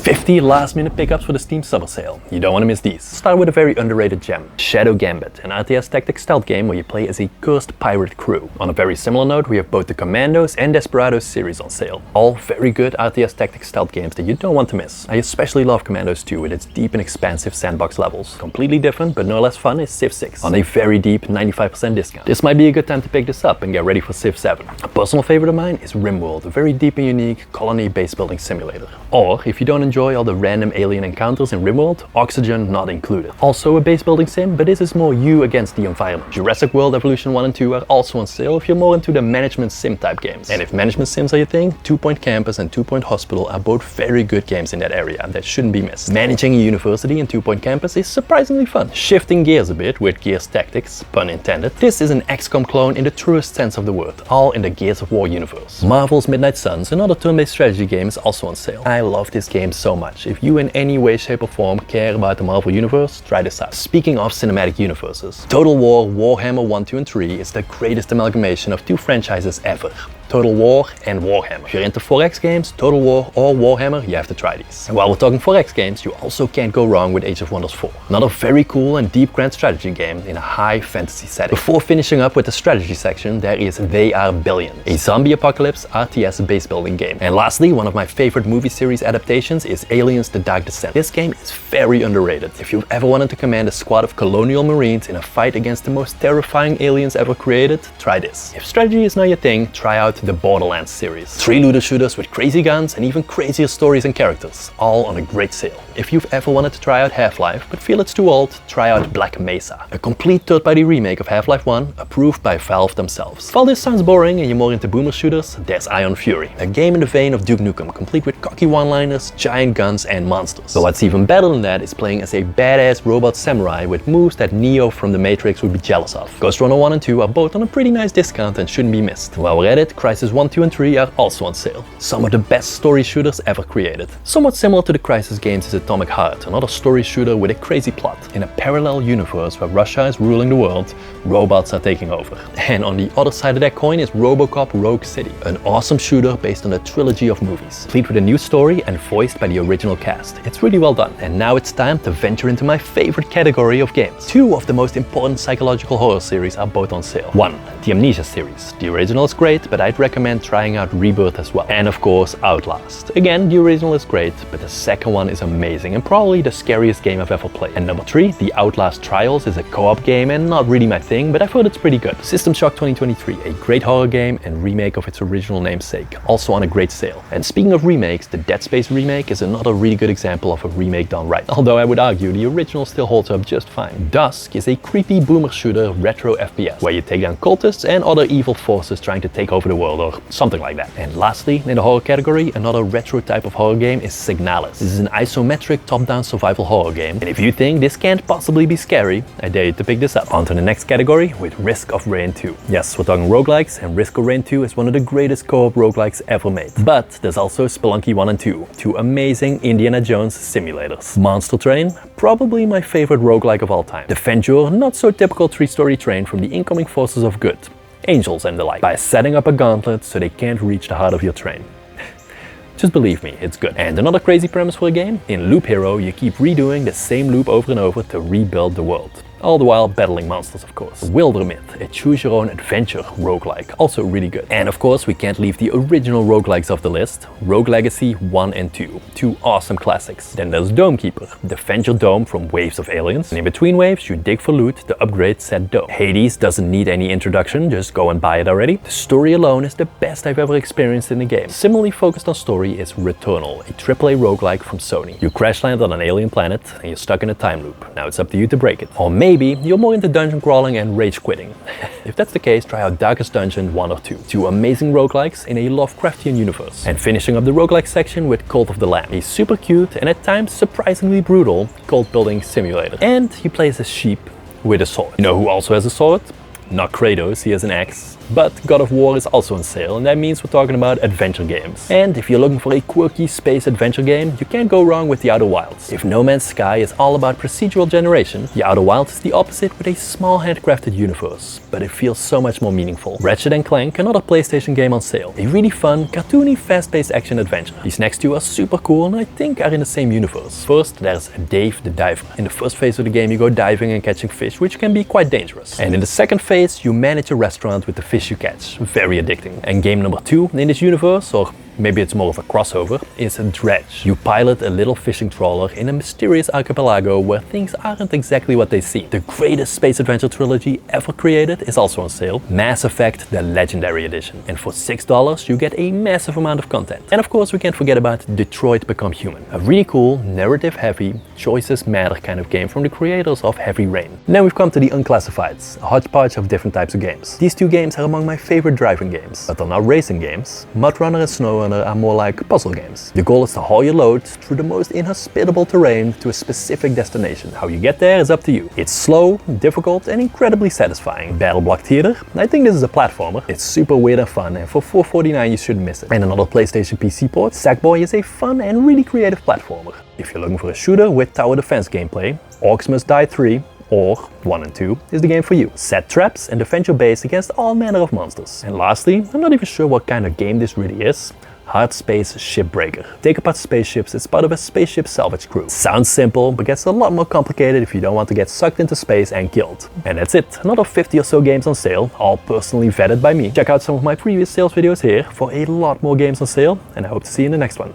50 last minute pickups for the Steam Summer Sale. You don't want to miss these. Start with a very underrated gem, Shadow Gambit, an RTS tactics stealth game where you play as a cursed pirate crew. On a very similar note, we have both the Commandos and Desperado series on sale. All very good RTS tactics stealth games that you don't want to miss. I especially love Commandos 2 with its deep and expansive sandbox levels. Completely different but no less fun is Civ 6 on a very deep 95% discount. This might be a good time to pick this up and get ready for Civ 7. A personal favorite of mine is Rimworld, a very deep and unique colony base building simulator. Or if you don't enjoy all the random alien encounters in Rimworld, Oxygen not included. Also a base building sim, but this is more you against the environment. Jurassic World Evolution 1 and 2 are also on sale if you're more into the management sim type games. And if management sims are your thing, 2 Point Campus and 2 Point Hospital are both very good games in that area that shouldn't be missed. Managing a university in 2 Point Campus is surprisingly fun. Shifting gears a bit with Gears Tactics, pun intended, this is an XCOM clone in the truest sense of the word, all in the Gears of War universe. Marvel's Midnight Suns, another turn-based strategy game, is also on sale. I love this game so much. If you in any way, shape or form care about the Marvel universe, try this out. Speaking of cinematic universes, Total War Warhammer 1, 2 and 3 is the greatest amalgamation of two franchises ever. Total War and Warhammer. If you're into 4X games, Total War or Warhammer, you have to try these. And while we're talking 4X games, you also can't go wrong with Age of Wonders 4. Another very cool and deep grand strategy game in a high fantasy setting. Before finishing up with the strategy section, there is They Are Billions, a zombie apocalypse RTS base building game. And lastly, one of my favorite movie series adaptations is Aliens: The Dark Descent. This game is very underrated. If you've ever wanted to command a squad of colonial marines in a fight against the most terrifying aliens ever created, try this. If strategy is not your thing, try out the Borderlands series. 3 looter shooters with crazy guns and even crazier stories and characters, all on a great sale. If you've ever wanted to try out Half-Life but feel it's too old, try out Black Mesa, a complete third-party remake of Half-Life 1 approved by Valve themselves. If all this sounds boring and you're more into boomer shooters, there's Ion Fury, a game in the vein of Duke Nukem, complete with cocky one-liners, giant guns and monsters. But what's even better than that is playing as a badass robot samurai with moves that Neo from the Matrix would be jealous of. Ghostrunner 1 and 2 are both on a pretty nice discount and shouldn't be missed. While we're at it, Crysis 1, 2 and 3 are also on sale. Some of the best story shooters ever created. Somewhat similar to the Crysis games is Atomic Heart, another story shooter with a crazy plot. In a parallel universe where Russia is ruling the world, robots are taking over. And on the other side of that coin is Robocop Rogue City, an awesome shooter based on a trilogy of movies, complete with a new story and voiced by the original cast. It's really well done. And now it's time to venture into my favorite category of games. 2 of the most important psychological horror series are both on sale. 1. The Amnesia series. The original is great, but I'd recommend trying out Rebirth as well. And of course Outlast. Again, the original is great, but the second one is amazing and probably the scariest game I've ever played. And number 3, The Outlast Trials is a co-op game and not really my thing, but I've heard it's pretty good. System Shock 2023, a great horror game and remake of its original namesake, also on a great sale. And speaking of remakes, the DeadSpace remake is another really good example of a remake done right, although I would argue the original still holds up just fine. Dusk is a creepy boomer shooter retro FPS, where you take down cultists and other evil forces trying to take over the world or something like that. And lastly, in the horror category, another retro type of horror game is Signalis. This is an isometric top-down survival horror game, and if you think this can't possibly be scary, I dare you to pick this up. On to the next category with Risk of Rain 2. Yes, we're talking roguelikes, and Risk of Rain 2 is one of the greatest co-op roguelikes ever made. But there's also Spelunky 1 and 2, two amazing Indiana Jones simulators. Monstertrain, probably my favorite roguelike of all time. Defend your not so typical 3-story train from the incoming forces of good, angels and the like, by setting up a gauntlet so they can't reach the heart of your train. Just believe me, it's good. And another crazy premise for a game? In Loop Hero, you keep redoing the same loop over and over to rebuild the world. All the while battling monsters, of course. Wildermyth, a choose-your-own-adventure roguelike, also really good. And of course, we can't leave the original roguelikes off the list. Rogue Legacy 1 and 2, two awesome classics. Then there's Domekeeper, defend your dome from waves of aliens. And in between waves, you dig for loot to upgrade said dome. Hades doesn't need any introduction, just go and buy it already. The story alone is the best I've ever experienced in a game. Similarly focused on story is Returnal, a AAA roguelike from Sony. You crash land on an alien planet and you're stuck in a time loop. Now it's up to you to break it. Or maybe you're more into dungeon crawling and rage quitting. If that's the case, try out Darkest Dungeon 1 or 2. Two amazing roguelikes in a Lovecraftian universe. And finishing up the roguelike section with Cult of the Lamb, a super cute and at times surprisingly brutal cult building simulator. And you play as a sheep with a sword. You know who also has a sword? Not Kratos, he has an axe. But God of War is also on sale, and that means we're talking about adventure games. And if you're looking for a quirky space adventure game, you can't go wrong with The Outer Wilds. If No Man's Sky is all about procedural generation, The Outer Wilds is the opposite with a small handcrafted universe, but it feels so much more meaningful. Ratchet and Clank, another PlayStation game on sale. A really fun, cartoony, fast-paced action adventure. These next two are super cool and I think are in the same universe. First, there's Dave the Diver. In the first phase of the game you go diving and catching fish, which can be quite dangerous. And in the second phase you manage a restaurant with the fish you catch. Very addicting. And game number 2 in this universe, or maybe it's more of a crossover, is Dredge. You pilot a little fishing trawler in a mysterious archipelago where things aren't exactly what they seem. The greatest space adventure trilogy ever created is also on sale. Mass Effect, the Legendary Edition. And for $6 you get a massive amount of content. And of course we can't forget about Detroit Become Human. A really cool, narrative heavy, choices matter kind of game from the creators of Heavy Rain. And then we've come to the Unclassifieds, a hodgepodge of different types of games. These two games are among my favorite driving games, but they're not racing games. Mudrunner and Snowrunner are more like puzzle games. The goal is to haul your load through the most inhospitable terrain to a specific destination. How you get there is up to you. It's slow, difficult and incredibly satisfying. Battle Block Theater? I think this is a platformer. It's super weird and fun, and for $4.49 you shouldn't miss it. And another PlayStation PC port, Sackboy is a fun and really creative platformer. If you're looking for a shooter with tower defense gameplay, Orcs Must Die 3 or 1 and 2 is the game for you. Set traps and defend your base against all manner of monsters. And lastly, I'm not even sure what kind of game this really is, Hardspace Shipbreaker. Take apart spaceships as part of a spaceship salvage crew. Sounds simple, but gets a lot more complicated if you don't want to get sucked into space and killed. And that's it. Another 50 or so games on sale, all personally vetted by me. Check out some of my previous sales videos here for a lot more games on sale, and I hope to see you in the next one.